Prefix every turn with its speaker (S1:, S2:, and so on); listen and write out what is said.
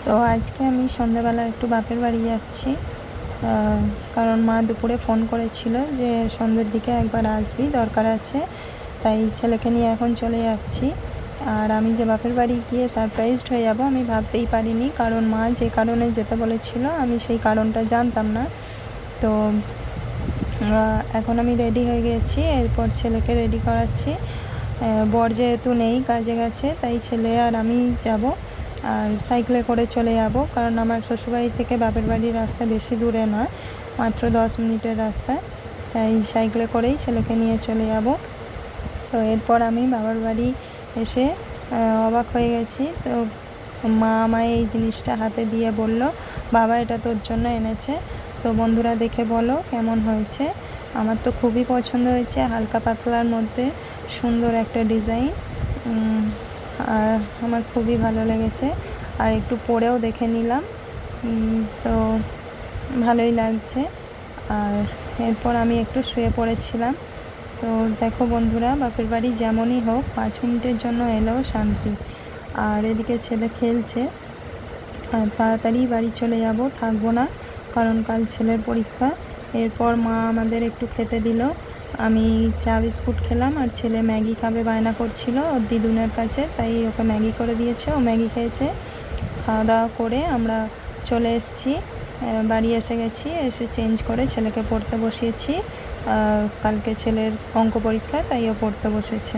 S1: তো আজকে আমি সন্ধ্যাবেলা একটু বাপের বাড়ি যাচ্ছি, কারণ মা দুপুরে ফোন করেছিল যে সন্ধ্যের দিকে একবার আসবি, দরকার আছে। তাই ছেলেকে নিয়ে এখন চলে যাচ্ছি। আর আমি যে বাপের বাড়ি গিয়ে সারপ্রাইজড হয়ে যাব আমি ভাবতেই পারিনি, কারণ মা যে কারণে যেতে বলেছিল আমি সেই কারণটা জানতাম না। তো এখন আমি রেডি হয়ে গেছি, এরপর ছেলেকে রেডি করাচ্ছি। বর যেহেতু নেই, কাজে গেছে, তাই ছেলে আর আমি যাব। আর সাইকেলে করে চলে যাব, কারণ আমার শ্বশুরবাড়ি থেকে বাপের বাড়ির রাস্তা বেশি দূরে নয়, মাত্র 10 মিনিটের রাস্তা। তাই সাইকেলে করেই ছেলেকে নিয়ে চলে যাব। তো এরপর আমি বাবার বাড়ি এসে অবাক হয়ে গেছি। তো মা আমায় এই জিনিসটা হাতে দিয়ে বলল, বাবা এটা তোর জন্য এনেছে। তো বন্ধুরা দেখে বলো কেমন হয়েছে। আমার তো খুবই পছন্দ হয়েছে, হালকা পাতলার মধ্যে সুন্দর একটা ডিজাইন, আর আমার খুবই ভালো লেগেছে। আর একটু পরেও দেখে নিলাম, তো ভালোই লাগছে। আর এরপর আমি একটু শুয়ে পড়েছিলাম। তো দেখো বন্ধুরা, বাপের বাড়ি যেমনই হোক 5 মিনিটের জন্য এলেও শান্তি। আর এদিকে ছেলে খেলছে। আর তাড়াতাড়ি বাড়ি চলে যাব, থাকবো না, কারণ কাল ছেলের পরীক্ষা। এরপর মা আমাদের একটু খেতে দিল। আমি চা বিস্কুট খেলাম, আর ছেলে ম্যাগি খাবে বায়না করছিল ওর দিদুনের কাছে, তাই ওকে ম্যাগি করে দিয়েছে, ও ম্যাগি খেয়েছে। খাওয়া দাওয়া করে আমরা চলে এসেছি, বাড়ি এসে গেছি। এসে চেঞ্জ করে ছেলেকে পড়তে বসিয়েছি। কালকে ছেলের অঙ্ক পরীক্ষা, তাই ও পড়তে বসেছে।